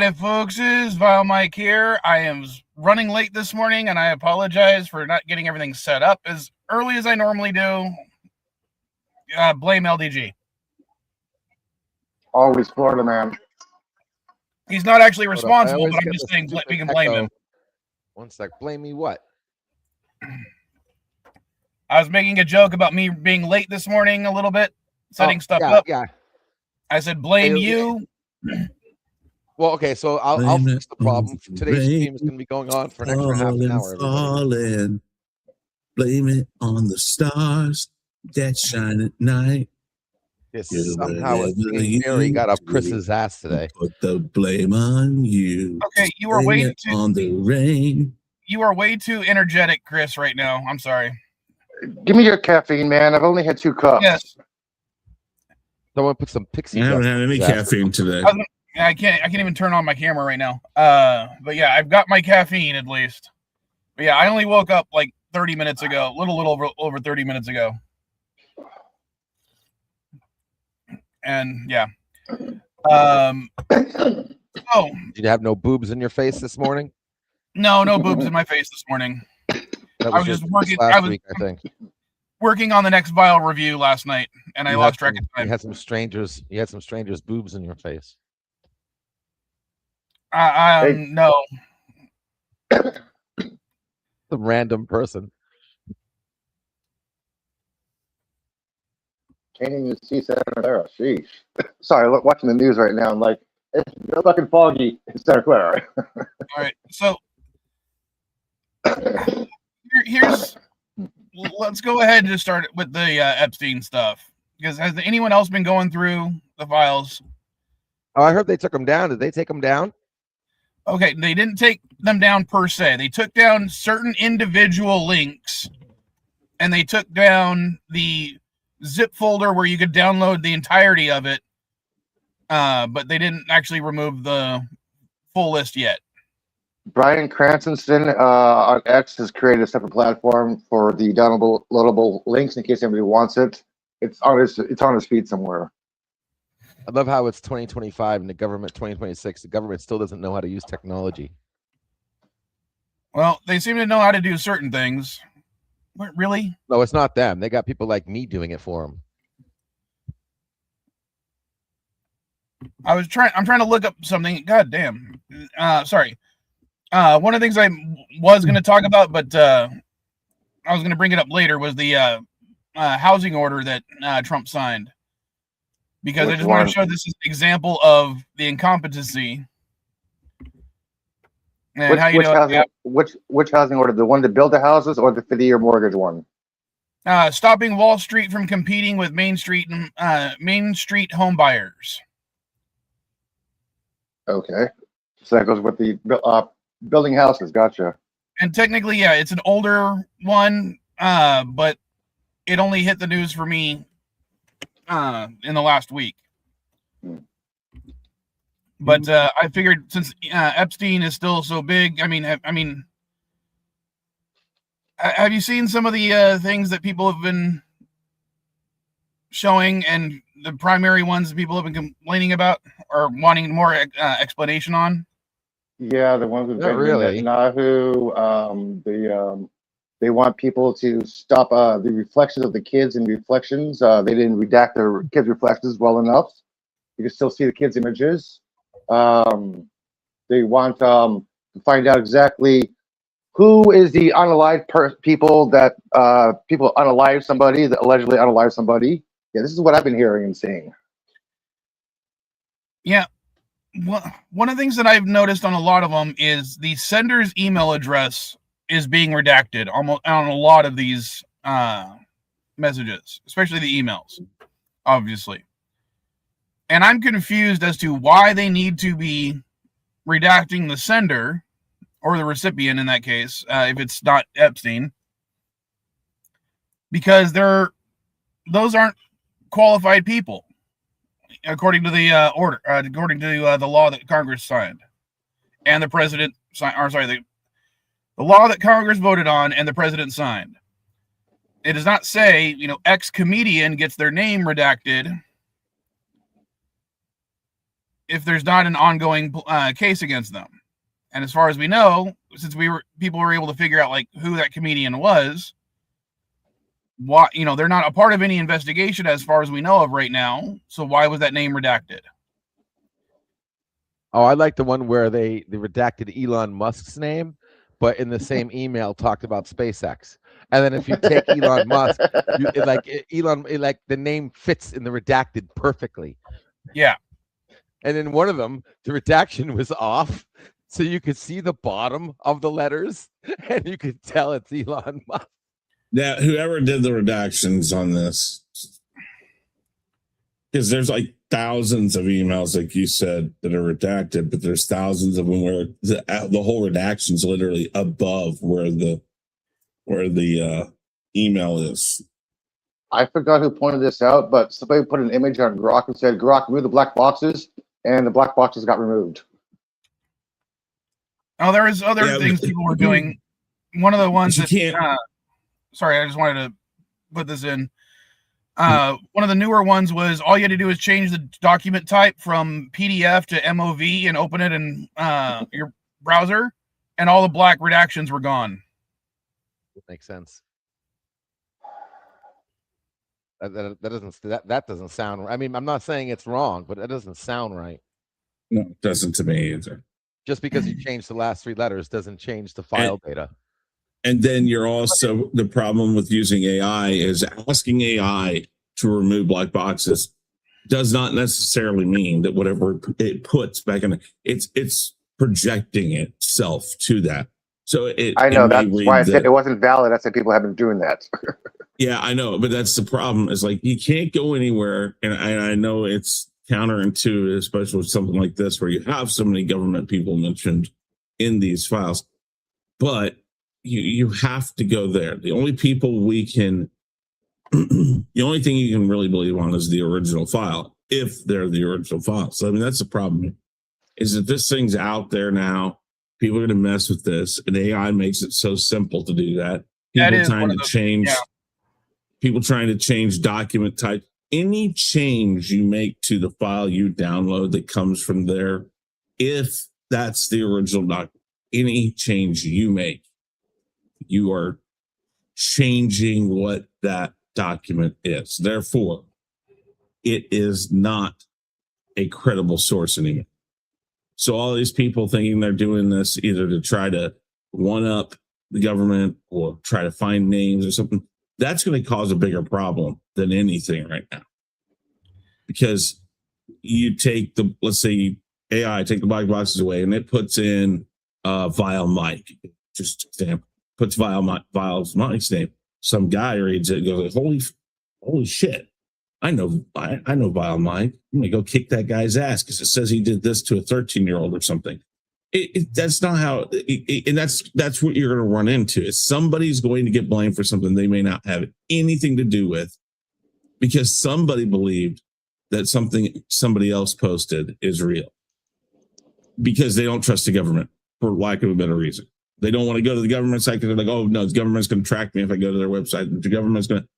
Howdy, folks. Is Vile Mike here. I am running late this morning, and I apologize for not getting everything set up as early as I normally do. Blame LDG. Always Florida man. He's not actually responsible, but I'm just saying we can blame him. One sec. Blame me what? I was making a joke about me being late this morning a little bit, setting stuff up. Yeah. I said blame you. Well, okay, so I'll fix the problem. Today's stream is going to be going on for an extra half an hour. Falling. Blame it on the stars that shine at night. Yes, somehow a Mary got up Chris's ass today. Put the blame on you. Okay, you are way too on the rain. You are way too energetic, Chris, right now. I'm sorry. Give me your caffeine, man. I've only had 2 cups. Yes. Someone put some pixie. I haven't had any caffeine today. I can't even turn on my camera right now. But yeah, I've got my caffeine at least. But yeah, I only woke up like 30 minutes ago, a little over 30 minutes ago. And yeah. Oh, did you have no boobs in your face this morning? No boobs in my face this morning. I was just working. Last week, I think. Working on the next Vile review last night, and I lost track of time. You had some strangers' boobs in your face. No. The random person. Can't even see Santa Clara. Sheesh. Sorry, watching the news right now. I'm like, it's fucking foggy in Santa Clara. All right, so here's. Let's go ahead and just start with the Epstein stuff. Because has anyone else been going through the files? Oh, I heard they took them down. Did they take them down? Okay, they didn't take them down per se. They took down certain individual links, and they took down the zip folder where you could download the entirety of it, but they didn't actually remove the full list yet. Bryan Cranston on X has created a separate platform for the downloadable links in case anybody wants it. It's on his feed somewhere. I love how it's 2025 and the government 2026. The government still doesn't know how to use technology. Well, they seem to know how to do certain things. What, really? No, it's not them. They got people like me doing it for them. I'm trying to look up something. God damn. Sorry. One of the things I was going to talk about, but I was going to bring it up later, was the housing order that Trump signed. Because I just want to show this as an example of the incompetency. And which housing order? The one to build the houses or the 50-year mortgage one? Stopping Wall Street from competing with Main Street home buyers. Okay. So that goes with the building houses. Gotcha. And technically, yeah, it's an older one, but it only hit the news for me in the last week. But I figured since Epstein is still so big, I mean, have you seen some of the things that people have been showing, and the primary ones that people have been complaining about or wanting more explanation on? Yeah, the ones with Netanyahu. They want people to stop the reflections of the kids in reflections. They didn't redact the kids' reflections well enough. You can still see the kids' images. They want to find out exactly who is the unalived people that people unalive somebody, that allegedly unalive somebody. Yeah, this is what I've been hearing and seeing. Yeah. One of the things that I've noticed on a lot of them is the sender's email address is being redacted almost on a lot of these messages, especially the emails, obviously. And I'm confused as to why they need to be redacting the sender or the recipient in that case, if it's not Epstein, because those aren't qualified people, according to the order, according to the law that Congress signed, and the president signed. Or sorry, the law that Congress voted on and the president signed. It does not say, ex-comedian gets their name redacted. if there's not an ongoing case against them. And as far as we know, since people were able to figure out like who that comedian was, what, you know, they're not a part of any investigation as far as we know of right now. So why was that name redacted? Oh, I like the one where they redacted Elon Musk's name, but in the same email talked about SpaceX. And then if you take Elon Musk, the name fits in the redacted perfectly. Yeah. And in one of them, the redaction was off, so you could see the bottom of the letters, and you could tell it's Elon Musk. Now, whoever did the redactions on this, because there's like thousands of emails, like you said, that are redacted, but there's thousands of them where the whole redaction is literally above where the email is. I forgot who pointed this out, but somebody put an image on Grok and said, "Grok, remove the black boxes," and the black boxes got removed. Oh, there was other things people were doing. One of the ones that sorry, I just wanted to put this in. One of the newer ones was all you had to do is change the document type from PDF to MOV and open it in your browser, and all the black redactions were gone. It makes sense. That doesn't sound. I mean, I'm not saying it's wrong, but that doesn't sound right. No, it doesn't to me either. Just because you change the last three letters doesn't change the file data. And then you're also, the problem with using AI is asking AI to remove black boxes does not necessarily mean that whatever it puts back in it's projecting itself to that. So I know that's why I said it wasn't valid. I said people have been doing that. Yeah, I know, but that's the problem. Is like you can't go anywhere, and I know it's counterintuitive, especially with something like this where you have so many government people mentioned in these files, but you have to go there. The only people we can, the only thing you can really believe on is the original file, if they're the original file. So I mean, that's the problem. Is that this thing's out there now? People are going to mess with this, and AI makes it so simple to do that. People trying to change document type. Any change you make to the file you download that comes from there, if that's the original document, any change you make, you are changing what that document is. Therefore, it is not a credible source anymore. So all these people thinking they're doing this either to try to one up the government or try to find names or something, that's going to cause a bigger problem than anything right now. Because you take let's say AI, take the black boxes away, and it puts in Vile Mike, just example, puts Vile Mike's name. Some guy reads it and goes, holy shit. I know Vile Mike. I'm gonna go kick that guy's ass because it says he did this to a 13-year-old or something. That's not how, and that's what you're going to run into. Is somebody's going to get blamed for something they may not have anything to do with, because somebody believed that something somebody else posted is real, because they don't trust the government, for lack of a better reason. They don't want to go to the government site because they're like, oh no, the government's going to track me if I go to their website. The government's going to,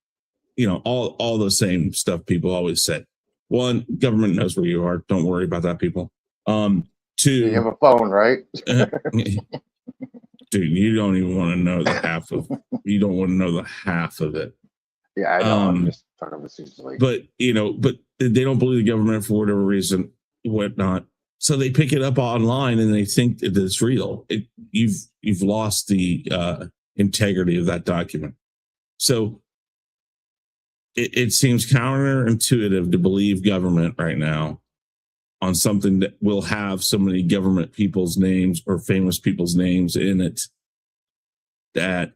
all the same stuff people always say. One, government knows where you are. Don't worry about that, people. Two, you have a phone, right? Dude, you don't even want to know the half of. You don't want to know the half of it. Yeah, I know. I'm just talking facetiously. But they don't believe the government for whatever reason, whatnot. So they pick it up online and they think that it's real. You've lost the integrity of that document. So it seems counterintuitive to believe government right now on something that will have so many government people's names or famous people's names in it that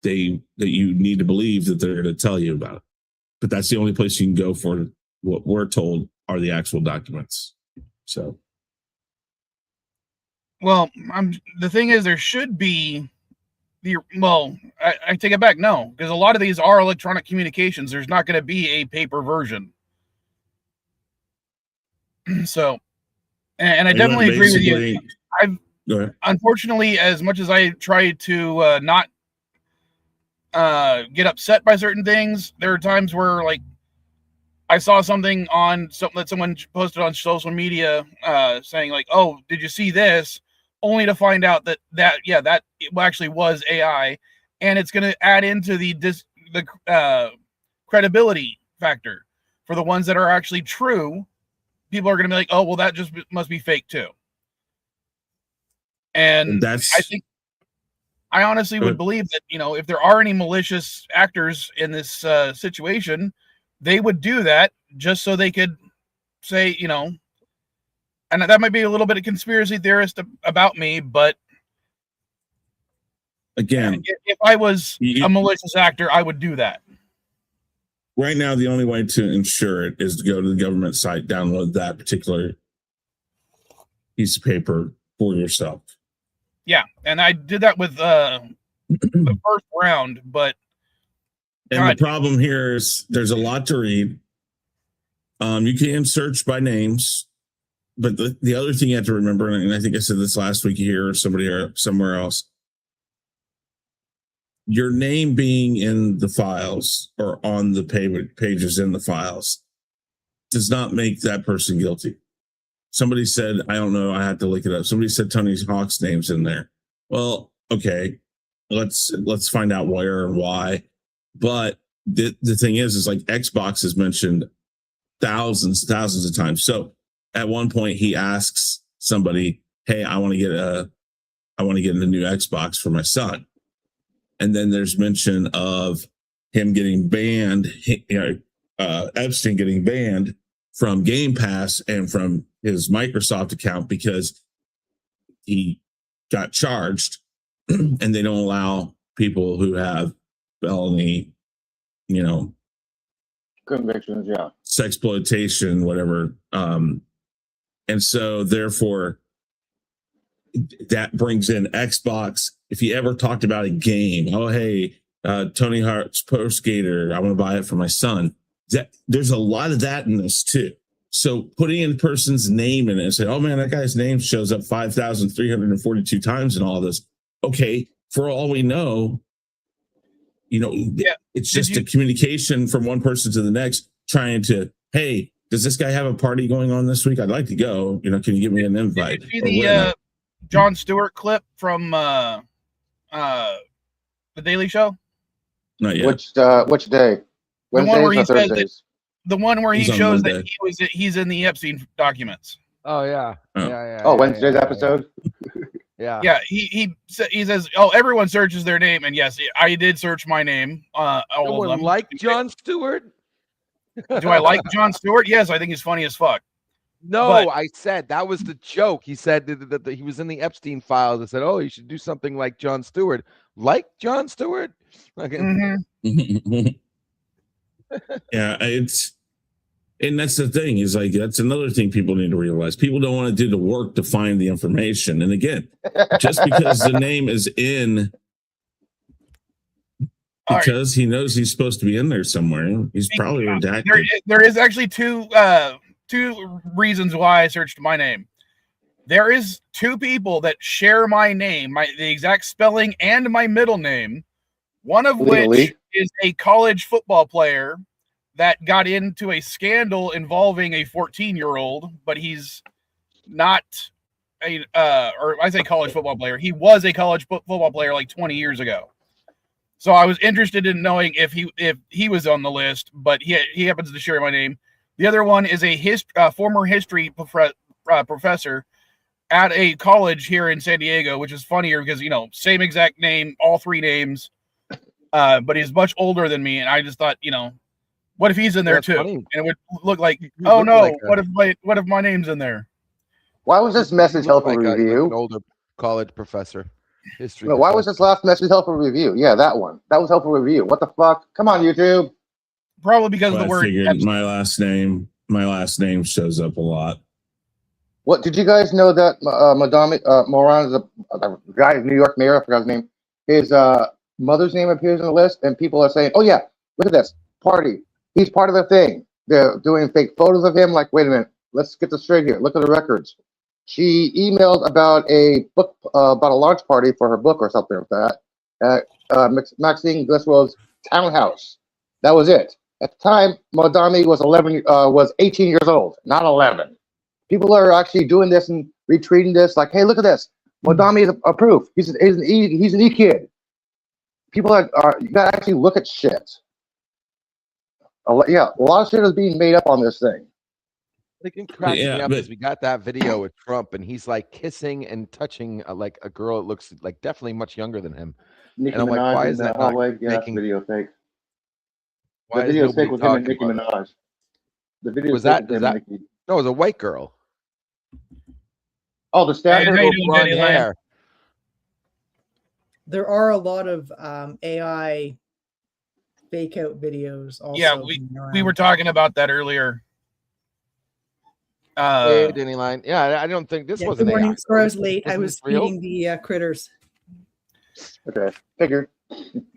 you need to believe that they're going to tell you about it. But that's the only place you can go for what we're told are the actual documents. So, well, the thing is, there should be I take it back. No, because a lot of these are electronic communications. There's not going to be a paper version. So, and I definitely agree with you. Unfortunately, as much as I try to not get upset by certain things, there are times where, like, I saw something on something that someone posted on social media, saying like, "Oh, did you see this?" Only to find out that it actually was AI, and it's going to add into the credibility factor for the ones that are actually true. People are going to be like, "Oh, well, that just must be fake too." And I honestly would believe that, if there are any malicious actors in this situation, they would do that just so they could say, and that might be a little bit of conspiracy theorist about me, but again, if I was a malicious actor, I would do that. Right now, the only way to ensure it is to go to the government site, download that particular piece of paper for yourself. Yeah, and I did that with the first round, but the problem here is there's a lot to read. You can search by names, but the other thing you have to remember, and I think I said this last week here or somewhere else, your name being in the files or on the pages in the files does not make that person guilty. Somebody said, I don't know, I had to look it up. Somebody said Tony Hawk's name's in there. Well, okay, let's find out where and why. But the thing is like Xbox is mentioned thousands of times. So at one point he asks somebody, hey, I want to get a new Xbox for my son. And then there's mention of him getting banned, Epstein getting banned from Game Pass and from his Microsoft account because he got charged, and they don't allow people who have felony, convictions, sexploitation, whatever. And so therefore that brings in Xbox. If you ever talked about a game, oh, hey, Tony Hawk's Pro Skater, I want to buy it for my son. There's a lot of that in this too. So putting in a person's name in it and say, oh man, that guy's name shows up 5,342 times in all this. Okay, for all we know, it's just a communication from one person to the next, trying to, hey, does this guy have a party going on this week? I'd like to go. Can you give me an invite? Did you see the Jon Stewart clip from the Daily Show? Not yet. Which day? Wednesdays or Thursdays? The one where he shows that he's in the Epstein documents. Oh yeah. Wednesday's episode. Yeah. Yeah, he says, "Oh, everyone searches their name," and yes, I did search my name. All of them. Like Jon Stewart? Do I like Jon Stewart? Yes, I think he's funny as fuck. No, I said that was the joke. He said that he was in the Epstein files. I said, "Oh, you should do something like Jon Stewart." Like Jon Stewart? Okay. Mm-hmm. Yeah, and that's the thing, is like, that's another thing people need to realize. People don't want to do the work to find the information. And again, just because the name is in, because he knows he's supposed to be in there somewhere, he's probably redacted. There is actually two reasons why I searched my name. There is two people that share my name, the exact spelling and my middle name, one of which is a college football player that got into a scandal involving a 14-year-old, but he's not or I say college football player. He was a college football player like 20 years ago. So I was interested in knowing if he was on the list, but he happens to share my name. The other one is a former history professor at a college here in San Diego, which is funnier because, same exact name, all three names, but he's much older than me. And I just thought, what if he's in there too? Funny. And it would look like, oh no, like what if my name's in there? Why was this message held for review? An older college professor. History. No, why was this last message held for review? Yeah, that one. That was held for review. What the fuck? Come on, YouTube. Probably because of the word. My last name shows up a lot. What did you guys know that Madame Moran is a guy, New York mayor? I forgot his name. His mother's name appears on the list, and people are saying, "Oh yeah, look at this party. He's part of the thing." They're doing fake photos of him. Like, wait a minute, let's get this straight here. Look at the records. She emailed about a book, about a launch party for her book or something like that at Maxine Griswold's townhouse. That was it. At the time, Madami was 18 years old, not 11. People are actually doing this and retweeting this, like, "Hey, look at this! Madami is a proof. He's an E kid." People are you gotta actually look at shit. A lot of shit is being made up on this thing. They can crack me up but- is we got that video with Trump and he's like kissing and touching like a girl that looks like definitely much younger than him. Nicki And I'm like, Minaj why in is the that not hallway. Yeah, making- video fake. Why The is video nobody fake with him and talking Nicki about it? Minaj. The video Was fake that- with is him that- and Nicki. No, it was a white girl. Oh, the Hey, Stanford. how you doing, Blonde Danny Lane? hair. There are a lot of AI fake out videos. Also Yeah, going We around. were talking about that earlier. Hey, Danny Line. Yeah, I don't think this Yeah, was good an AI. morning. Sorry I was late. I Isn't was this real? feeding the critters. Okay, figured.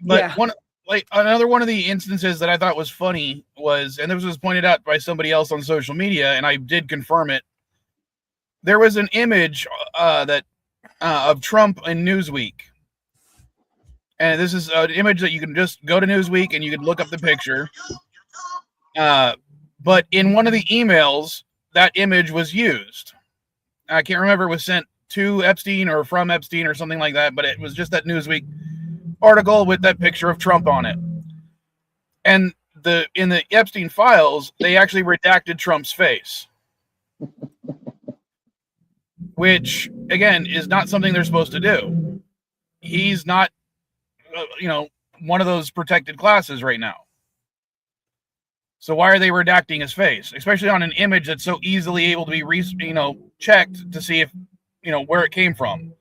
But Yeah. another one of the instances that I thought was funny was, and this was pointed out by somebody else on social media, and I did confirm it. There was an image of Trump in Newsweek, and this is an image that you can just go to Newsweek and you can look up the picture. But in one of the emails, that image was used. I can't remember if it was sent to Epstein or from Epstein or something like that, but it was just that Newsweek article with that picture of Trump on it. And in the Epstein files, they actually redacted Trump's face. Which, again, is not something they're supposed to do. He's not, one of those protected classes right now. So why are they redacting his face, especially on an image that's so easily able to be, checked to see if, where it came from?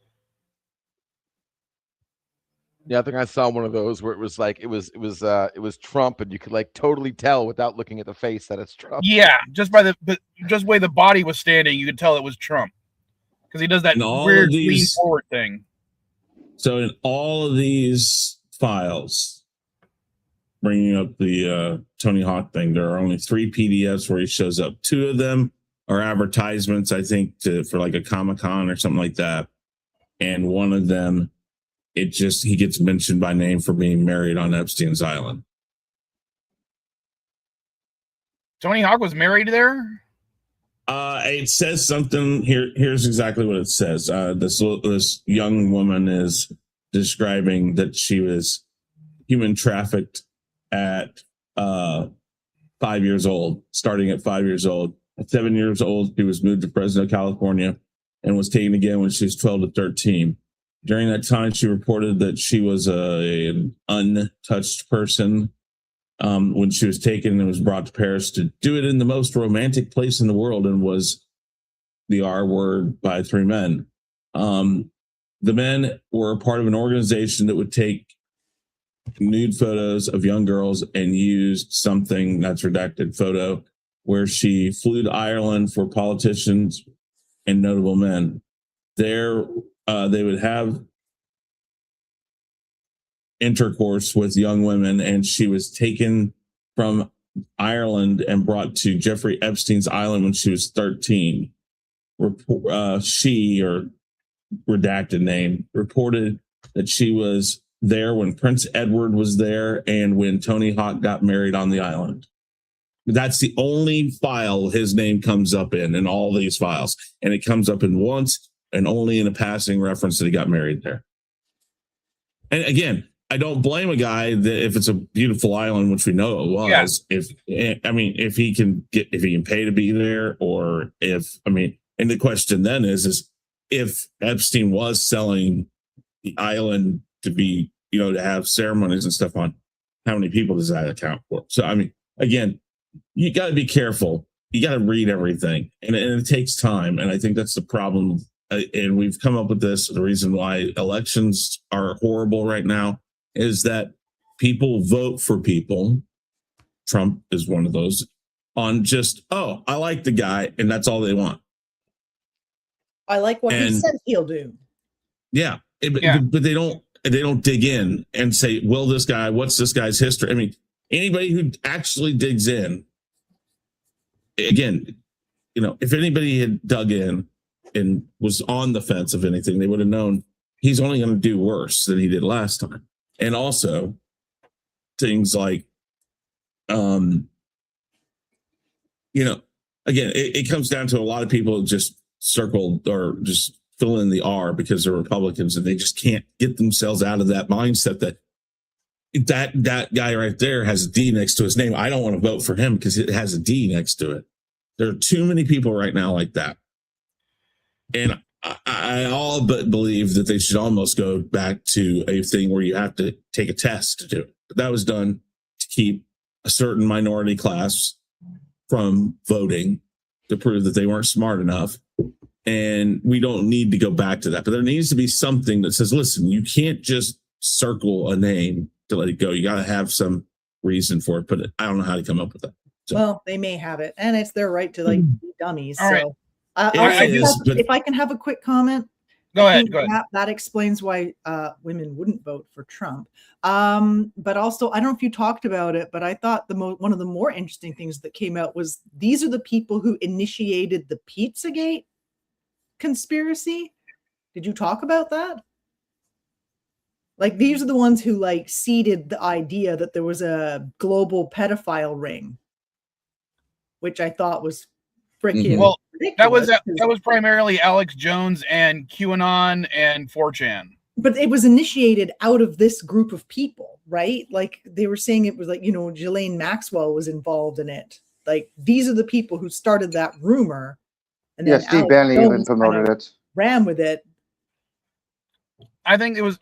Yeah, I think I saw one of those where it was like it was Trump, and you could like totally tell without looking at the face that it's Trump. Yeah, just by the way the body was standing, you could tell it was Trump because he does that And all weird of lean these- forward thing. So in all of these files, bringing up the Tony Hawk thing, there are only 3 PDFs where he shows up. 2 of them are advertisements, I think, for like a Comic-Con or something like that. And one of them, he gets mentioned by name for being married on Epstein's Island. Tony Hawk was married there. It says something here. Here's exactly what it says. This young woman is describing that she was human trafficked at 5 years old, starting at 5 years old. At 7 years old, she was moved to Fresno, California, and was taken again when she was 12 to 13. During that time, she reported that she was an untouched person when she was taken and was brought to Paris to do it in the most romantic place in the world, and was the R word by 3 men. The men were part of an organization that would take nude photos of young girls and use something that's redacted photo where she flew to Ireland for politicians and notable men. There, they would have intercourse with young women, and she was taken from Ireland and brought to Jeffrey Epstein's island when she was 13. She, or redacted name, reported that she was there when Prince Edward was there and when Tony Hawk got married on the island. That's the only file his name comes up in all these files. And it comes up in once and only in a passing reference that he got married there. And again, I don't blame a guy that if it's a beautiful island, which we know it was, if he can pay to be there, or and the question then is if Epstein was selling the island to be, to have ceremonies and stuff on, how many people does that account for? So, again, you got to be careful. You got to read everything, and it takes time. And I think that's the problem. And we've come up with this. The reason why elections are horrible right now is that people vote for people. Trump is one of those, on just, oh, I like the guy, and that's all they want. I like what he And- says he'll do. Yeah, Yeah. but they don't dig in and say, well, this guy, what's this guy's history? Anybody who actually digs in, again, if anybody had dug in and was on the fence of anything, they would have known he's only going to do worse than he did last time. And also things like you know, again, it comes down to a lot of people just circle or just fill in the R because they're Republicans and they just can't get themselves out of that mindset that guy right there has a D next to his name. I don't want to vote for him because it has a D next to it. There are too many people right now like that. And I all but believe that they should almost go back to a thing where you have to take a test to do it. But that was done to keep a certain minority class from voting to prove that they weren't smart enough. And we don't need to go back to that. But there needs to be something that says, listen, you can't just circle a name to let it go. You got to have some reason for it. But I don't know how to come up with that. So. Well, they may have it, and it's their right to be dummies. All right. So, also, is, but- if I can have a quick comment. Go I ahead. think Go ahead. That explains why women wouldn't vote for Trump. But also, I don't know if you talked about it, but I thought one of the more interesting things that came out was these are the people who initiated the Pizzagate conspiracy. Did you talk about that? Like, these are the ones who like seeded the idea that there was a global pedophile ring, which I thought was freaking Well, that was ridiculous. primarily Alex Jones and QAnon and 4chan. But it was initiated out of this group of people, right? Like, they were saying it was like, Ghislaine Maxwell was involved in it. Like, these are the people who started that rumor. And Yeah, then Steve Alex Bannon Jones even promoted kinda it. ran with it. I think it was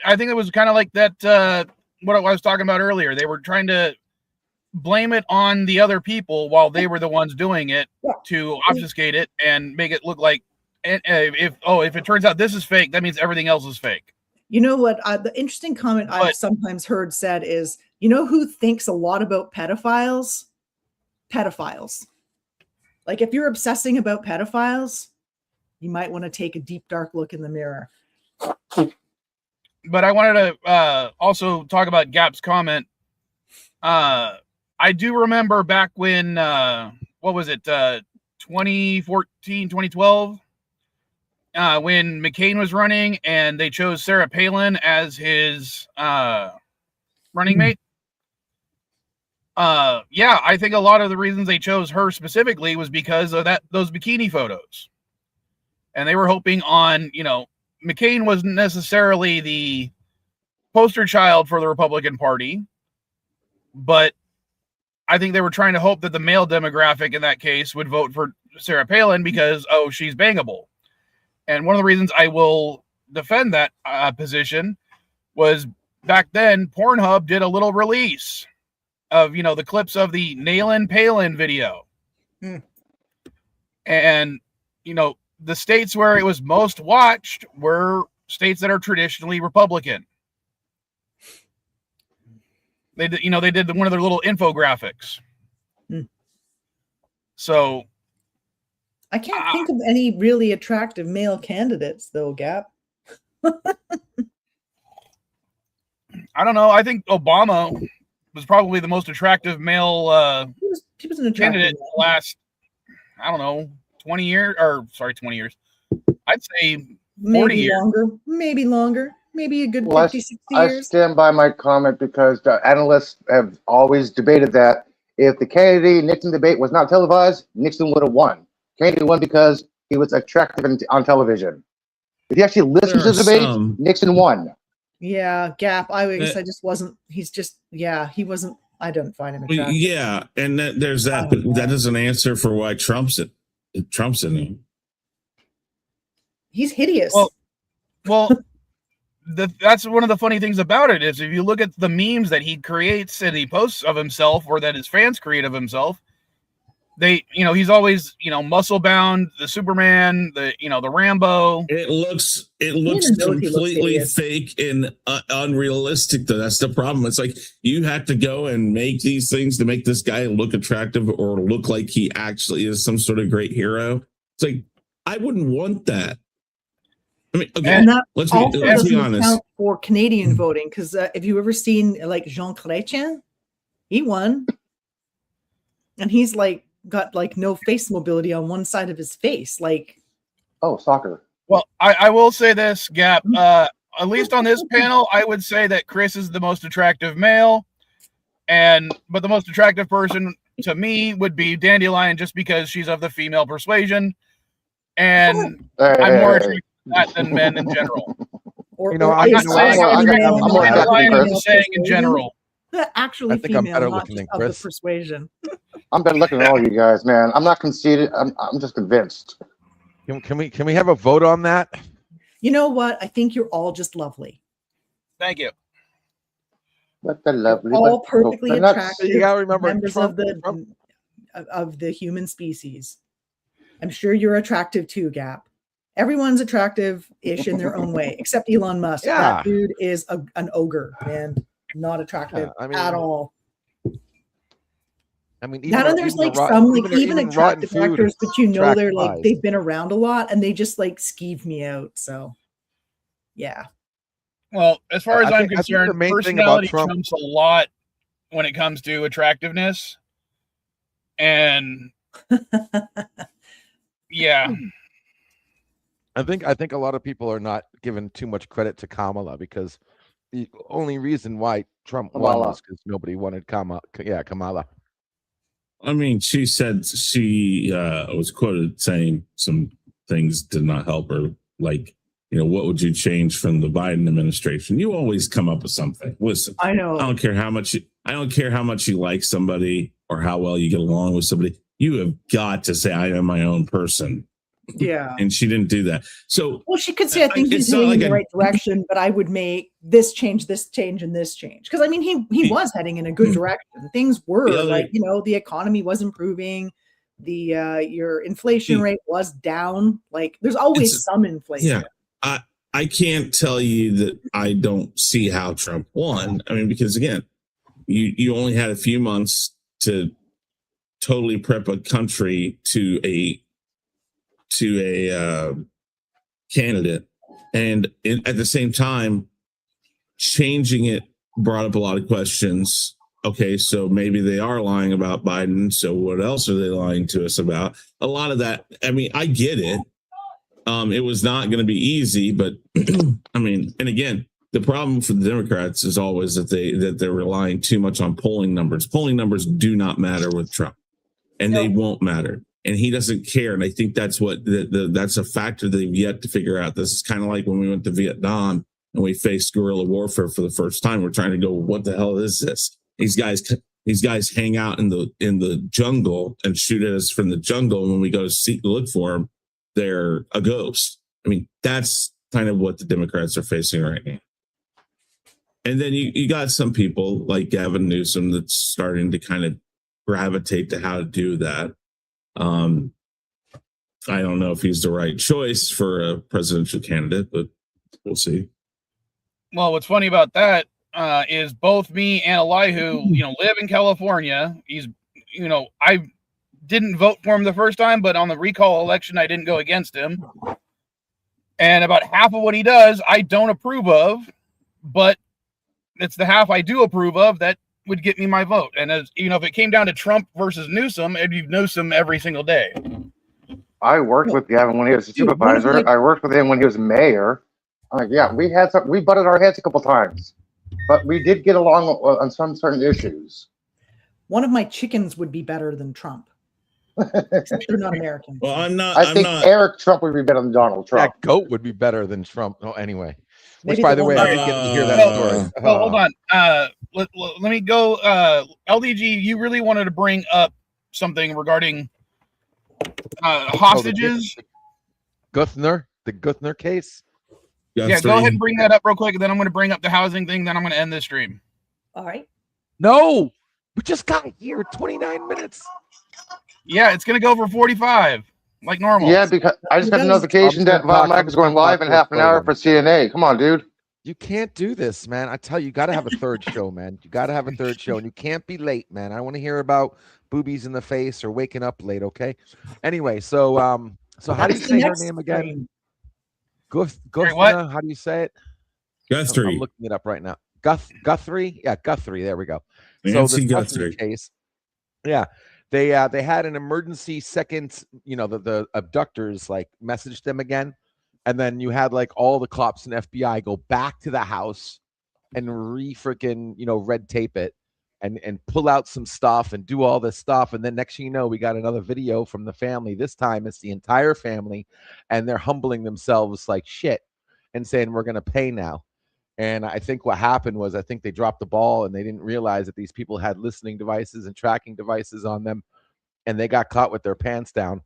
kind of like that. What I was talking about earlier. They were trying to blame it on the other people while they were the ones doing it to obfuscate it and make it look like if it turns out this is fake, that means everything else is fake. You know what? The interesting comment I've sometimes heard said is, who thinks a lot about pedophiles? Pedophiles. Like, if you're obsessing about pedophiles, you might want to take a deep, dark look in the mirror. But I wanted to also talk about Gap's comment. I do remember back when, 2014, 2012, when McCain was running and they chose Sarah Palin as his running mate. Yeah, I think a lot of the reasons they chose her specifically was because of those bikini photos. And they were hoping on, McCain wasn't necessarily the poster child for the Republican Party, but I think they were trying to hope that the male demographic in that case would vote for Sarah Palin because, she's bangable. And one of the reasons I will defend that position was back then Pornhub did a little release of, the clips of the Nailin Palin video. And, the states where it was most watched were states that are traditionally Republican. They did, they did one of their little infographics. So I can't think of any really attractive male candidates, though, Gap. I don't know. I think Obama was probably the most attractive male He was an attractive candidate in man. the last, 20 years. I'd say 40 Maybe years. longer. Maybe a good Well, 50, 60 I years. stand by my comment because the analysts have always debated that if the Kennedy-Nixon debate was not televised, Nixon would have won. Kennedy won because he was attractive on television. If you actually listen to the debate, Nixon won. Yeah, Gap. I guess I just wasn't. He's just. Yeah, he wasn't. I don't find him attractive. Yeah, and there's that, but that doesn't answer for why Trump's in him. He's hideous. Well, that's one of the funny things about it is if you look at the memes that he creates and he posts of himself or that his fans create of himself, he's always, muscle bound, the Superman, the Rambo. It looks knows he looks completely hideous. fake and unrealistic though. That's the problem. It's like you have to go and make these things to make this guy look attractive or look like he actually is some sort of great hero. It's like, I wouldn't want that. I mean, okay, and that let's also be doesn't honest. count for Canadian voting because have you ever seen like Jean Chrétien? He won, and he's like got like no face mobility on one side of his face. Like, Oh, soccer. Well, I will say this, Gap. At least on this panel, I would say that Chris is the most attractive male, But the most attractive person to me would be Dandelion, just because she's of the female persuasion, and I'm more attracted to that than men in general. Or, You know, or I- I'm you not know, saying I'm I'm more- attracted I'm to more attracted to Dandelion, I'm Chris. saying in general. Actually I think I'm female, better not looking just than of the Chris. persuasion. I'm better looking than all you guys, man. I'm not conceited. I'm just convinced. Can we have a vote on that? You know what? I think you're all just lovely. Thank you. But the lovely, All but perfectly the nuts. attractive You gotta remember, members Trump- of the human species. I'm sure you're attractive too, Gap. Everyone's attractive-ish in their own way, except Elon Musk. Yeah. That dude is an ogre and not attractive Yeah, I mean, at all. I mean, Now, and there's like some like even attractive actors, but you know they're like they've been around a lot and they just like skeeve me out. So yeah. Well, as far as I I'm think the concerned, main thing about personality Trump- trumps a lot when it comes to attractiveness. And yeah, I think a lot of people are not giving too much credit to Kamala, because the only reason why Trump won Kamala. was because nobody wanted Kamala. I mean, she said she was quoted saying some things did not help her. Like, what would you change from the Biden administration? You always come up with something. Listen, I know. I don't care how much you like somebody or how well you get along with somebody. You have got to say, I am my own person. Yeah. And she didn't do that. So, Well, she could say, I think he's it's not heading like in the right direction, but I would make this change, and this change. Because I mean, he was heading in a good direction. Things were The other- like, the economy was improving. The your inflation rate was down. Like there's always some inflation. Yeah. I can't tell you that I don't see how Trump won. I mean, because again, you only had a few months to totally prep a country to a candidate, and at the same time, changing it brought up a lot of questions. Okay, so maybe they are lying about Biden. So what else are they lying to us about? A lot of that. I mean, I get it. It was not going to be easy, but I mean, and again, the problem for the Democrats is always that they're relying too much on polling numbers. Polling numbers do not matter with Trump, and they won't matter. And he doesn't care. And I think that's what that's a factor they've yet to figure out. This is kind of like when we went to Vietnam and we faced guerrilla warfare for the first time. We're trying to go, what the hell is this? These guys hang out in the jungle and shoot at us from the jungle. And when we go to look for them, they're a ghost. I mean, that's kind of what the Democrats are facing right now. And then you got some people like Gavin Newsom that's starting to kind of gravitate to how to do that. I don't know if he's the right choice for a presidential candidate, but we'll see. well, what's funny about that is both me and Elihu, live in California. He's, I didn't vote for him the first time, but on the recall election, I didn't go against him. And about half of what he does, I don't approve of, but it's the half I do approve of that would get me my vote. And as if it came down to Trump versus Newsom, it'd be Newsom every single day. I worked with Gavin when he was a supervisor. I worked with him when he was mayor. Yeah, we butted our heads a couple times, but we did get along on some certain issues. One of my chickens would be better than Trump. Except they're not American. Well, I think Eric Trump would be better than Donald Trump. That goat would be better than Trump. Oh, anyway. Which, Maybe by the the way, one I that- didn't get to hear that story. Oh, hold on. Let me go. LDG, you really wanted to bring up something regarding hostages. The Guthner case. Yeah, go ahead and bring that up real quick, and then I'm going to bring up the housing thing. Then I'm going to end this stream. All right. No, we just got here 29 minutes. Yeah, it's going to go for 45, like normal. Yeah, because I just got a notification that Von Mac is going live in half an hour for CNA. Come on, dude. You can't do this, man. I tell you, you got to have a third show, man. You got to have a third show, and you can't be late, man. I want to hear about boobies in the face or waking up late. Okay. Anyway, so how do you say her name again? Guthrie. How do you say it? Guthrie. I'm looking it up right now. Guthrie. Yeah, Guthrie. There we go. Nancy So the Guthrie case. Yeah. They had an emergency second, the abductors like messaged them again. And then you had like all the cops and FBI go back to the house and red tape it. and pull out some stuff and do all this stuff. And then next thing you know, we got another video from the family. This time it's the entire family, and they're humbling themselves like shit and saying, we're going to pay now. And I think what happened was, I think they dropped the ball and they didn't realize that these people had listening devices and tracking devices on them, and they got caught with their pants down.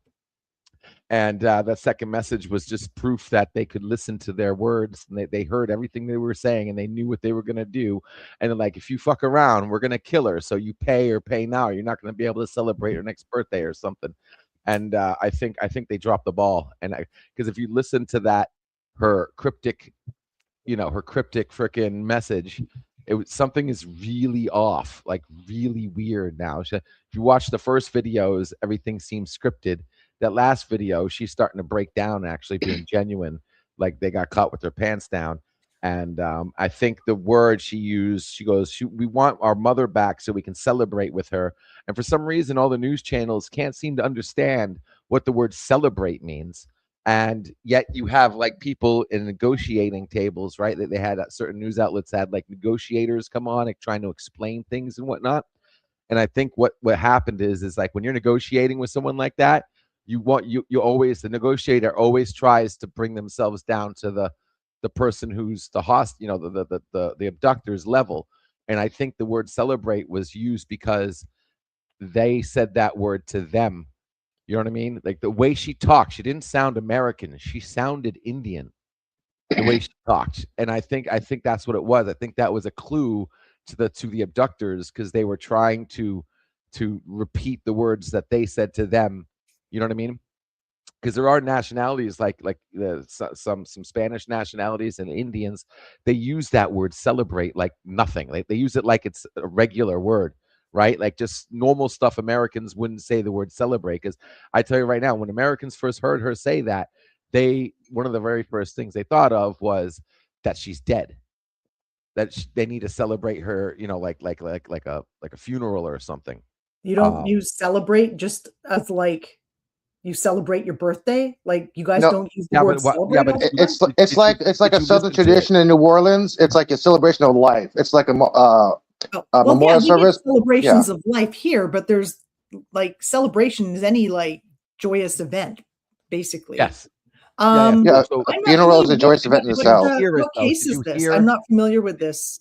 And that second message was just proof that they could listen to their words, and they heard everything they were saying, and they knew what they were going to do. And they're like, if you fuck around, we're going to kill her. So you pay or pay now. You're not going to be able to celebrate her next birthday or something. And I think they dropped the ball. And because if you listen to that, her cryptic freaking message, something is really off, like really weird now. If you watch the first videos, everything seems scripted. That last video, she's starting to break down, actually being genuine, like they got caught with their pants down. And I think the word she used, she goes, we want our mother back so we can celebrate with her. And for some reason, all the news channels can't seem to understand what the word celebrate means. And yet you have like people in negotiating tables, right? That they had certain news outlets had like negotiators come on, like trying to explain things and whatnot. And I think what happened is like when you're negotiating with someone like that, you always, the negotiator always tries to bring themselves down to the person who's the host, the abductor's level. And I think the word celebrate was used because they said that word to them. You know what I mean? Like the way she talked, she didn't sound American. She sounded Indian, the way she talked. And I think that's what it was. I think that was a clue to the abductors, because they were trying to repeat the words that they said to them. You know what I mean? Because there are nationalities like some Spanish nationalities and Indians, they use that word celebrate like nothing. Like they use it like it's a regular word, right? Like just normal stuff. Americans wouldn't say the word celebrate, because I tell you right now, when Americans first heard her say that, one of the very first things they thought of was that she's dead. That they need to celebrate her, like a funeral or something. You don't use celebrate just as like you celebrate your birthday? Like you guys don't use the word celebrate? Yeah, but it's like a Southern tradition in New Orleans. It's like a celebration of life. It's like a memorial service. Celebrations of life here, but there's like celebration is any like joyous event, basically. Yes. Funeral is a joyous event in the South. What case is this? I'm not familiar with this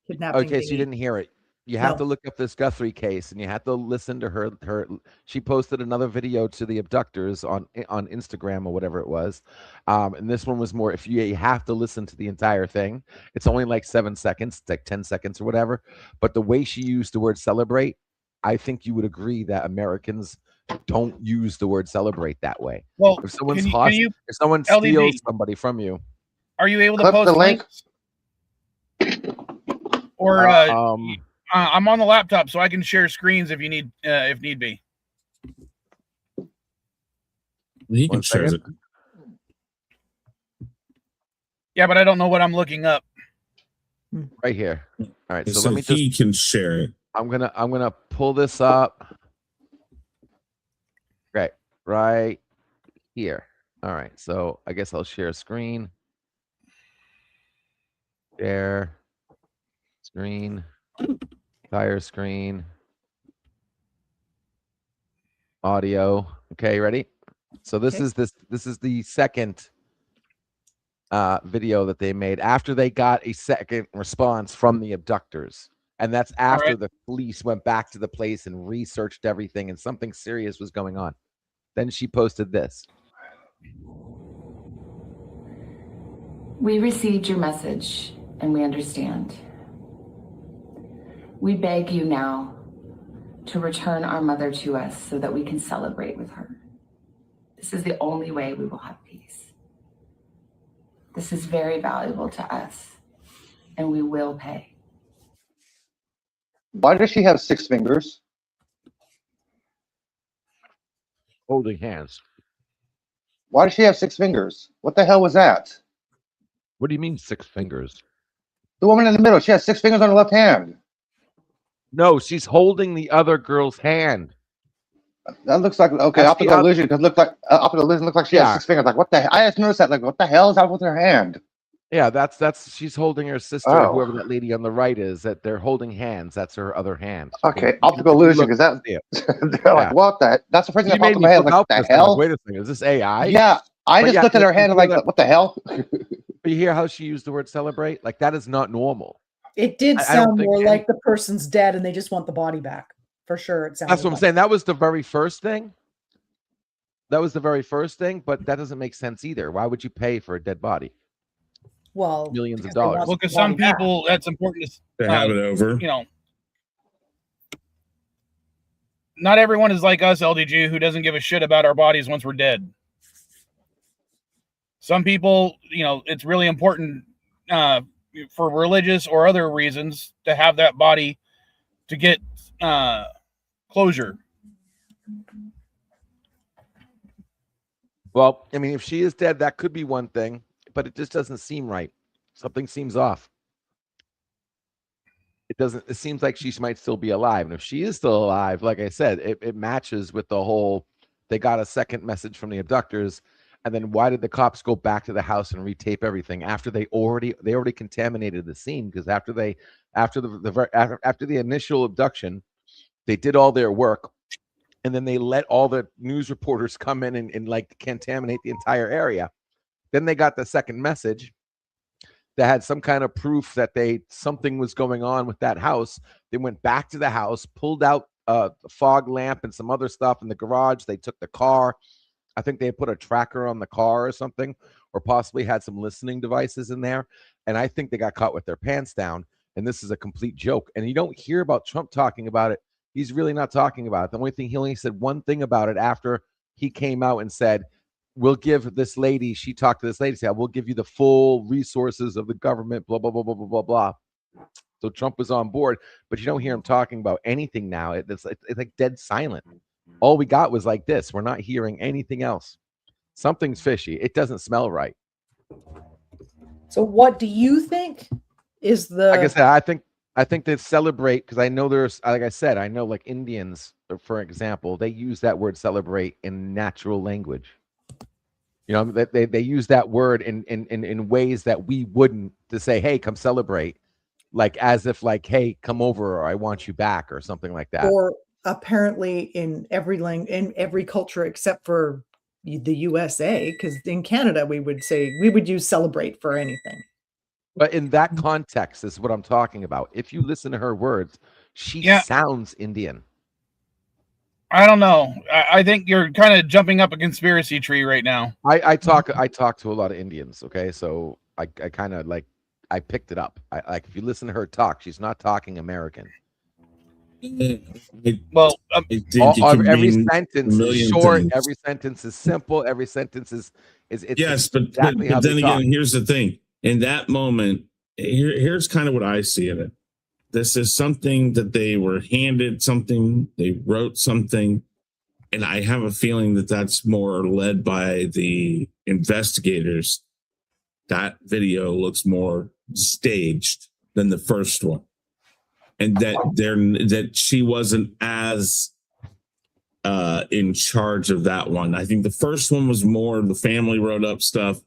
kidnapping. Okay, so you didn't hear it. You have to look up this Guthrie case, and you have to listen to her. She posted another video to the abductors on Instagram or whatever it was, and this one was more. If you have to listen to the entire thing, it's only like 7 seconds, it's like 10 seconds or whatever. But the way she used the word celebrate, I think you would agree that Americans don't use the word celebrate that way. Well, if someone's if someone steals somebody from you, are you able to post the link? Or I'm on the laptop, so I can share screens if you need, if need be. You can share it. Yeah, but I don't know what I'm looking up. Right here. All right, so let me he can share it. I'm gonna pull this up. Right here. All right, so I guess I'll share screen. Share screen. Entire screen. Audio. Okay, ready? So this is the second video that they made after they got a second response from the abductors. And that's after the police went back to the place and researched everything, and something serious was going on. Then she posted this. We received your message and we understand. We beg you now to return our mother to us so that we can celebrate with her. This is the only way we will have peace. This is very valuable to us, and we will pay. Why does she have 6 fingers? Holding hands. Why does she have 6 fingers? What the hell was that? What do you mean 6 fingers? The woman in the middle, she has 6 fingers on her left hand. No, she's holding the other girl's hand. That looks like optical illusion. Because optical illusion looks like she has 6 fingers. Like what the hell? I just noticed that. Like what the hell is up with her hand? Yeah, that's she's holding her sister, Oh. whoever that lady on the right is. That they're holding hands. That's her other hand. Okay, If you optical look, illusion, because that see it. they're Yeah. like, what the? That's the first thing She that popped made in me my head. flip Like, out the for a second. hell? Wait a second, is this AI? Yeah, I But just yeah, looked at her you hand and hear like, that- what the hell? But you hear how she used the word celebrate? Like that is not normal. It did I don't sound think more any- like the person's dead and they just want the body back. For sure, it sounded That's what I'm like. saying. That was the very first thing. That was the very first thing, but that doesn't make sense either. Why would you pay for a dead body? Well, Millions of because they want dollars. Well, the because some body back. people, that's important To have it over. you know, not everyone is like us, LDG, who doesn't give a shit about our bodies once we're dead. Some people, it's really important for religious or other reasons to have that body to get closure. Well, I mean, if she is dead, that could be one thing, but it just doesn't seem right. Something seems off. It doesn't. It seems like she might still be alive, and if she is still alive, like I said, it matches with the whole. They got a second message from the abductors, and then why did the cops go back to the house and retape everything after they already contaminated the scene? Because after the initial abduction, they did all their work, and then they let all the news reporters come in and like contaminate the entire area. Then they got the second message that had some kind of proof that something was going on with that house. They went back to the house, pulled out a fog lamp and some other stuff in the garage. They took the car. I think they put a tracker on the car or something, or possibly had some listening devices in there. And I think they got caught with their pants down. And this is a complete joke. And you don't hear about Trump talking about it. He's really not talking about it. The only thing, he only said one thing about it after he came out and said, we'll give this lady, she talked to this lady, said, we'll give you the full resources of the government, blah, blah, blah, blah, blah, blah, blah. So Trump was on board, but you don't hear him talking about anything now. It's like dead silent. All we got was like this. We're not hearing anything else. Something's fishy. It doesn't smell right. So, what do you think is the? Like I said, I think they celebrate because I know there's, like I said, I know like Indians, for example, they use that word celebrate in natural language. You know, they use that word in ways that we wouldn't, to say, hey, come celebrate, like as if like, hey, come over, or I want you back, or something like that. Or apparently in every language, in every culture except for the USA, because in Canada we would use celebrate for anything. But in that context is what I'm talking about. If you listen to her words, she sounds Indian. I don't know. I think you're kind of jumping up a conspiracy tree right now. I talk to a lot of Indians. Okay, so I kind of like, I picked it up. Like if you listen to her talk, she's not talking American. Well, every sentence is short. Things. Every sentence is simple. Every sentence is yes, but then again, here's the thing. In that moment, here's kind of what I see in it. This is something that they were handed something, they wrote something, and I have a feeling that that's more led by the investigators. That video looks more staged than the first one. And that she wasn't as in charge of that one. I think the first one was more the family wrote up stuff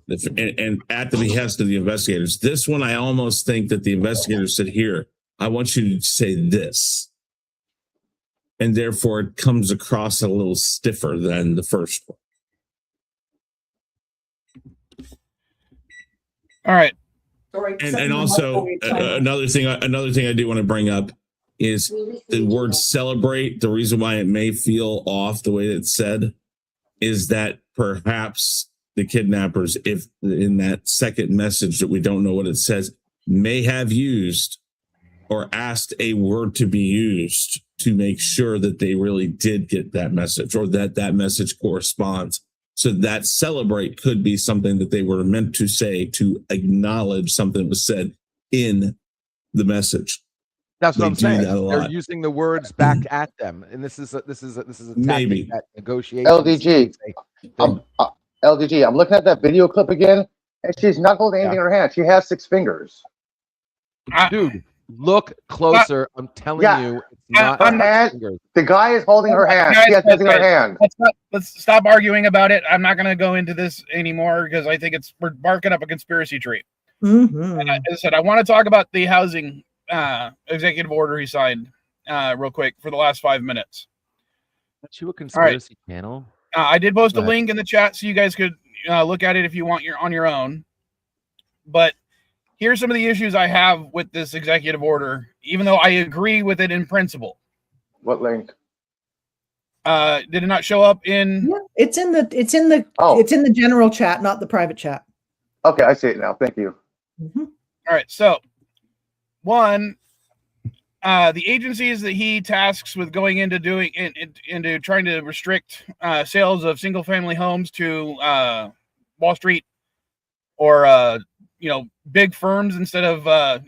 and at the behest of the investigators. This one, I almost think that the investigators said, here, I want you to say this. And therefore it comes across a little stiffer than the first one. All right. And also another thing I do want to bring up is the word celebrate. The reason why it may feel off the way it's said is that perhaps the kidnappers, if in that second message that we don't know what it says, may have used or asked a word to be used to make sure that they really did get that message, or that message corresponds. So that celebrate could be something that they were meant to say to acknowledge something that was said in the message. That's what I'm saying. They're using the words back at them, and this is a tactic at negotiation. LDG, LDG. I'm looking at that video clip again, and she's not holding anything in her hand. She has 6 fingers. Dude, look closer. I'm telling you, it's not her hand. The guy is holding her hand. She has nothing in her hand. Let's stop arguing about it. I'm not going to go into this anymore because I think we're barking up a conspiracy tree. Mhm. As I said, I want to talk about the housing executive order he signed real quick for the last 5 minutes. Aren't you a conspiracy channel? I did post Go a ahead. link in the chat so you guys could look at it if you want on your own. But here's some of the issues I have with this executive order, even though I agree with it in principle. What link? Did it not show up in? Yeah, it's in the Oh. it's in the general chat, not the private chat. Okay, I see it now. Thank you. Mhm. All right. So, one, the agencies that he tasks with going into into trying to restrict sales of single-family homes to Wall Street or big firms instead of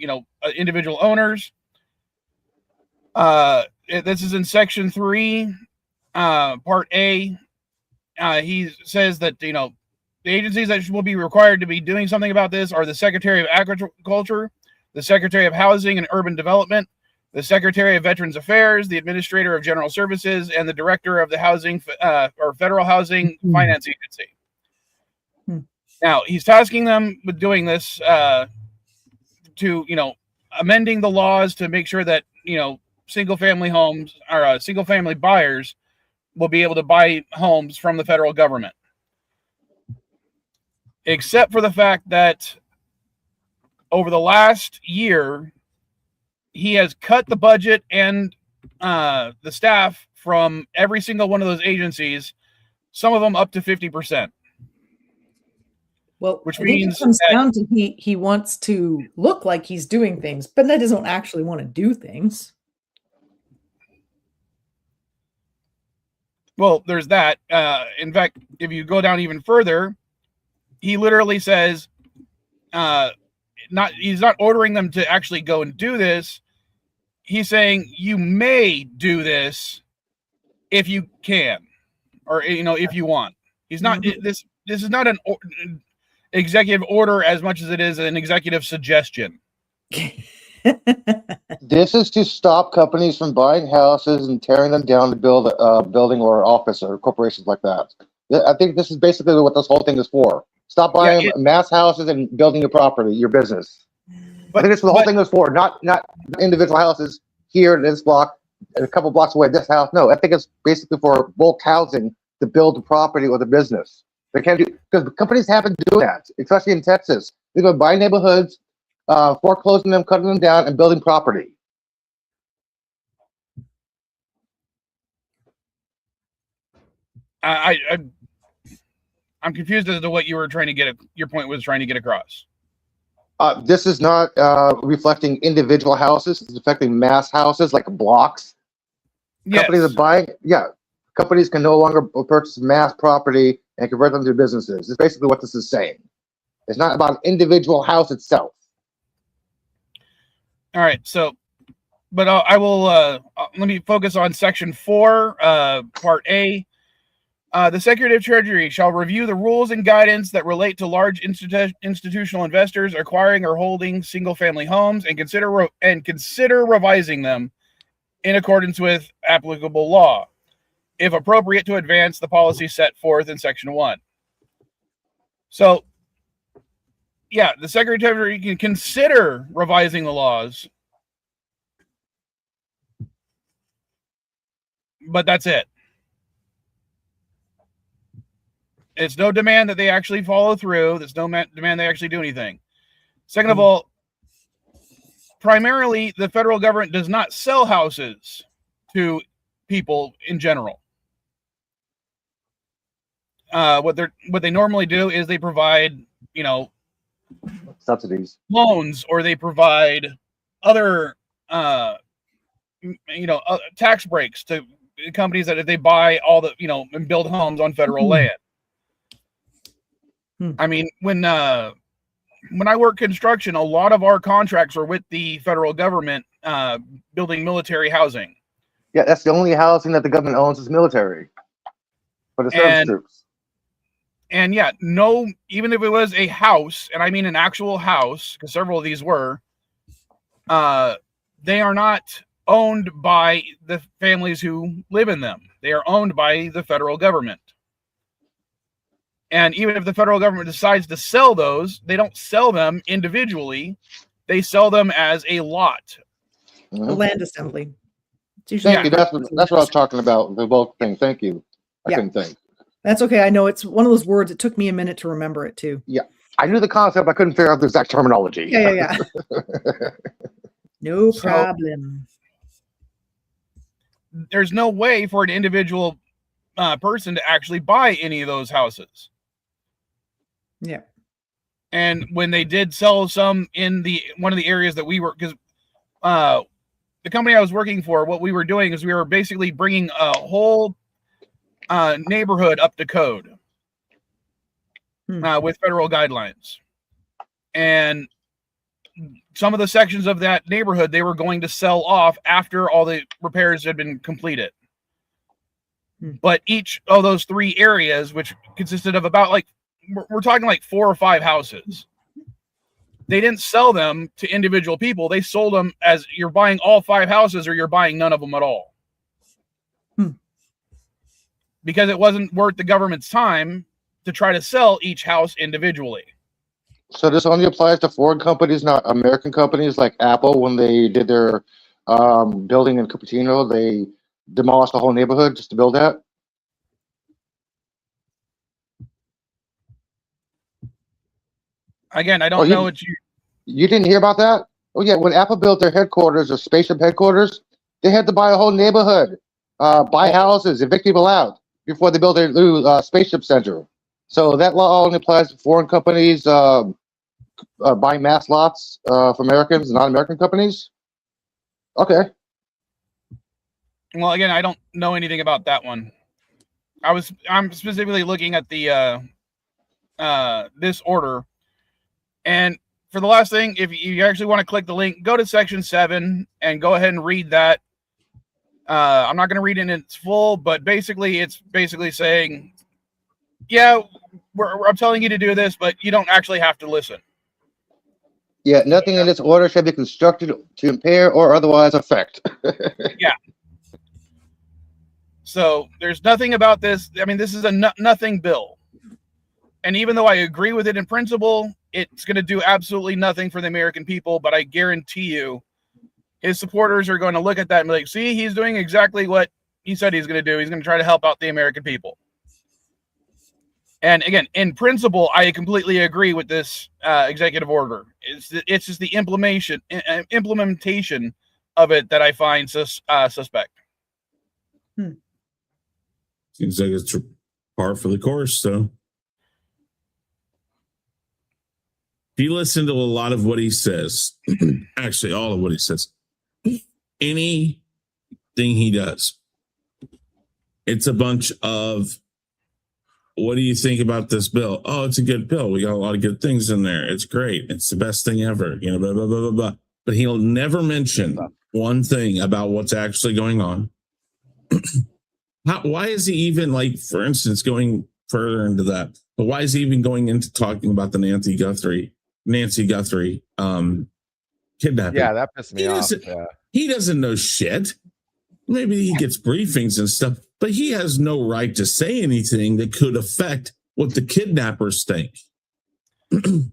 individual owners. This is in Section 3, Part A. He says that the agencies that will be required to be doing something about this are the Secretary of Agriculture, the Secretary of Housing and Urban Development, the Secretary of Veterans Affairs, the Administrator of General Services, and the Director of the Housing or Federal Housing Finance Agency. Now, he's tasking them with doing this to amending the laws to make sure that single-family homes or single-family buyers will be able to buy homes from the federal government. Except for the fact that over the last year, he has cut the budget and the staff from every single one of those agencies, some of them up to 50%. Well, Which I think means it comes that- down to he wants to look like he's doing things, but that doesn't actually want to do things. Well, there's that. In fact, if you go down even further, he literally says, he's not ordering them to actually go and do this. He's saying you may do this if you can, or if you want. He's not. This is not an executive order as much as it is an executive suggestion. This is to stop companies from buying houses and tearing them down to build a building or office or corporations like that. I think this is basically what this whole thing is for. Stop buying mass houses and building your property, your business. I think that's what the whole thing is for, not individual houses here in this block and a couple blocks away, this house. No, I think it's basically for bulk housing to build the property or the business. They can't do, because companies have been doing that, especially in Texas. They've been buying neighborhoods, foreclosing them, cutting them down, and building property. I'm confused as to what you were trying to get. Your point was trying to get across. This is not reflecting individual houses. It's affecting mass houses like blocks. Yes. Companies are buying, companies can no longer purchase mass property and convert them to businesses. It's basically what this is saying. It's not about an individual house itself. All right. So, but I will let me focus on Section 4, Part A. The Secretary of Treasury shall review the rules and guidance that relate to large institutional investors acquiring or holding single-family homes and consider revising them in accordance with applicable law, if appropriate, to advance the policy set forth in Section 1. So, yeah, the Secretary of Treasury can consider revising the laws, but that's it. It's no demand that they actually follow through. There's no demand they actually do anything. Second of all, primarily, the federal government does not sell houses to people in general. What they normally do is they provide, Subsidies. loans, or they provide other, tax breaks to companies that if they buy all the, and build homes on federal land. I mean, when I work construction, a lot of our contracts are with the federal government, building military housing. Yeah, that's the only housing that the government owns is military for the service troops. And yeah, even if it was a house, and I mean an actual house, because several of these were, they are not owned by the families who live in them. They are owned by the federal government. And even if the federal government decides to sell those, they don't sell them individually. They sell them as a lot. A Mhm. land assembly. It's usually Thank you. That's what I was talking about. The bulk thing. Thank you. I Yeah. couldn't think. That's okay. I know it's one of those words. It took me a minute to remember it too. I knew the concept. I couldn't figure out the exact terminology. Yeah. No So- problem. There's no way for an individual person to actually buy any of those houses. Yeah. And when they did sell some in one of the areas that we were, because the company I was working for, what we were doing is we were basically bringing a whole neighborhood up to code with federal guidelines. And some of the sections of that neighborhood they were going to sell off after all the repairs had been completed. But each of those 3 areas, which consisted of about like, we're talking like 4 or 5 houses, they didn't sell them to individual people. They sold them as you're buying all 5 houses or you're buying none of them at all. Because it wasn't worth the government's time to try to sell each house individually. So this only applies to foreign companies, not American companies like Apple. When they did their building in Cupertino, they demolished the whole neighborhood just to build that. Again, I don't know what You didn't hear about that? Oh yeah, when Apple built their headquarters, or spaceship headquarters, they had to buy a whole neighborhood, buy houses, evict people out before they built their new spaceship center. So that law only applies to foreign companies buying mass lots for Americans, non-American companies. Okay. Well, again, I don't know anything about that one. I'm specifically looking at the this order. And for the last thing, if you actually want to click the link, go to section 7 and go ahead and read that. I'm not going to read it in its full, but basically it's basically saying, yeah, I'm telling you to do this, but you don't actually have to listen. Yeah, nothing in this order shall be constructed to impair or otherwise affect. Yeah. So there's nothing about this. I mean, this is a nothing bill. And even though I agree with it in principle, it's going to do absolutely nothing for the American people. But I guarantee you, his supporters are going to look at that and be like, see, he's doing exactly what he said he's going to do. He's going to try to help out the American people. And again, in principle, I completely agree with this executive order. It's just the implementation of it that I find suspect. Seems like it's par for the course, though. If you listen to a lot of what he says, actually all of what he says, anything he does, it's a bunch of, what do you think about this bill? Oh, it's a good bill. We got a lot of good things in there. It's great. It's the best thing ever. You know, blah, blah, blah, blah, blah. But he'll never mention one thing about what's actually going on. Why is he even, like, for instance, going further into that? But why is he even going into talking about the Nancy Guthrie kidnapping? Yeah, that pissed me off. Yeah. He doesn't know shit. Maybe he gets briefings and stuff, but he has no right to say anything that could affect what the kidnappers think. And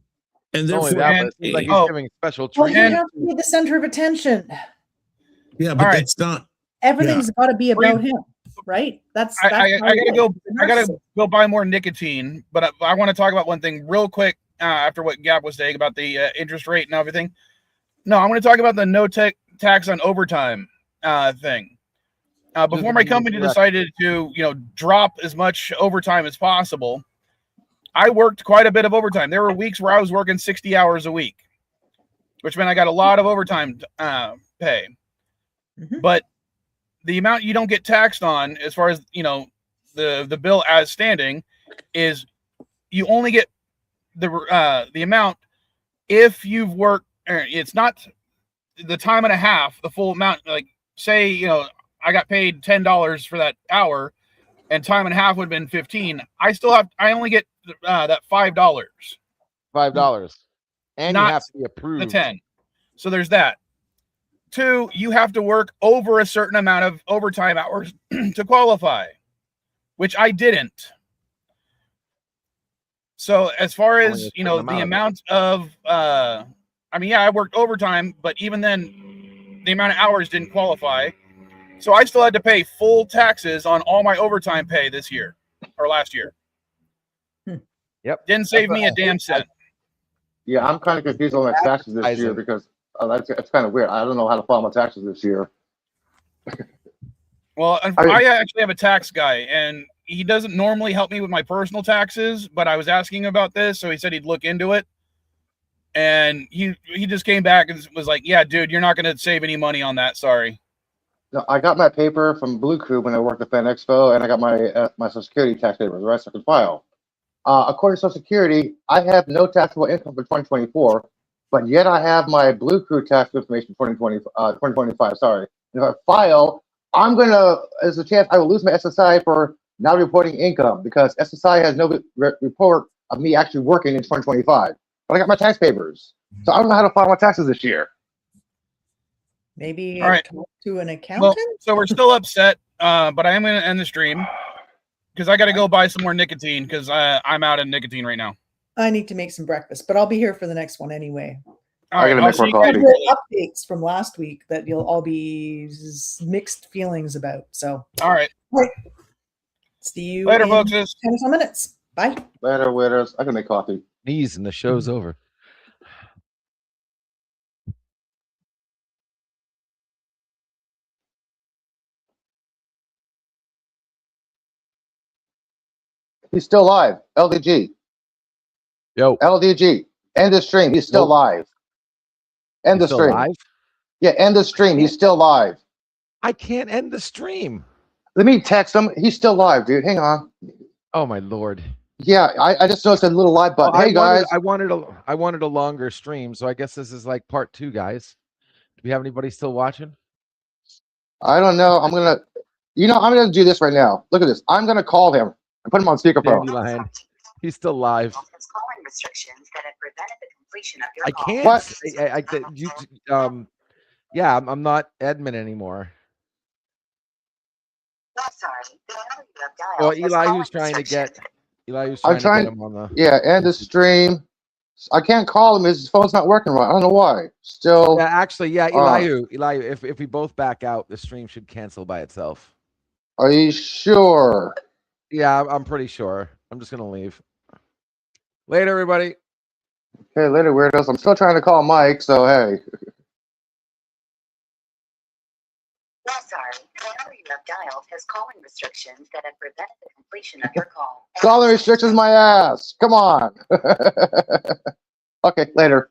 therefore, that, but like he's giving special Well, you treatment. have to be the center of attention. yeah, but right. that's not. Everything's got to be about him, right? That's I how it gotta is. go buy more nicotine, but I want to talk about one thing real quick after what Gap was saying about the interest rate and everything. No, I'm going to talk about the no tax on overtime thing. Before my company decided to, drop as much overtime as possible, I worked quite a bit of overtime. There were weeks where I was working 60 hours a week, which meant I got a lot of overtime pay. Mhm. But the amount you don't get taxed on, as far as the bill as standing, is you only get the amount if you've worked. It's not the time and a half, the full amount. Like, say, I got paid $10 for that hour, and time and a half would have been $15. I only get that $5. $5, and Not you have to be approved. The 10. So there's that. 2, you have to work over a certain amount of overtime hours to qualify, which I didn't. So as far Only as a you know, certain the amount amount of I mean, yeah, I worked overtime, but even then, the amount of hours didn't qualify. So I still had to pay full taxes on all my overtime pay this year or last year. Yep. Didn't save That's me a what damn cent. Yeah, I'm kind of confused on my taxes this year Isaac. because that's kind of weird. I don't know how to file my taxes this year. Well, I- I actually have a tax guy, and he doesn't normally help me with my personal taxes, but I was asking about this, so he said he'd look into it. And he just came back and was like, "Yeah, dude, you're not going to save any money on that. Sorry." No, I got my paper from Blue Crew when I worked at Fan Expo, and I got my Social Security tax papers, right? So I can file. According to Social Security, I have no taxable income for 2024, but yet I have my Blue Crew tax information for 2025. Sorry. And if I file, there's a chance I will lose my SSI for not reporting income because SSI has no report of me actually working in 2025. But I got my tax papers, so I don't know how to file my taxes this year. Maybe All right. talk to an Well, accountant. so we're still upset, but I am going to end the stream because I got to go buy some more nicotine because I'm out of nicotine right now. I need to make some breakfast, but I'll be here for the next one anyway. All I right, gotta I'll make see more you guys coffee. There shortly. are updates from last week that you'll all be mixed feelings about. So All right, see you later, in folks. 10 or so minutes. Bye. Later, winners. I can make coffee. Knees and the show's over. He's still live. LDG. Yo, LDG. End the stream. He's still Nope. live. End the still stream. live? Yeah, end the stream. He's still live. I can't end the stream. Let me text him. He's still live, dude. Hang on. Oh my lord. Yeah, I just noticed a little live button. Well, Hey guys. I wanted a longer stream, so I guess this is like part 2, guys. Do we have anybody still watching? I don't know. I'm gonna do this right now. Look at this. I'm gonna call him and put him on speakerphone. Dandelion. He's still live. Has calling restrictions that have prevented the completion of your I call. can't. What? Yeah, I'm not admin anymore. No, sorry. The number you have dialed Well, has Eli, calling who's trying to get restrictions. I'm trying- to get him on the. Yeah, end the stream. I can't call him. His phone's not working right. I don't know why. Still. Yeah, actually, yeah, Elihu, if we both back out, the stream should cancel by itself. Are you sure? Yeah, I'm pretty sure. I'm just gonna leave. Later, everybody. Okay, later, weirdos. I'm still trying to call Mike, so hey. No, sorry. The number you have dialed has calling restrictions that have prevented the completion of your call. Calling restrictions my ass. Come on. Okay, later.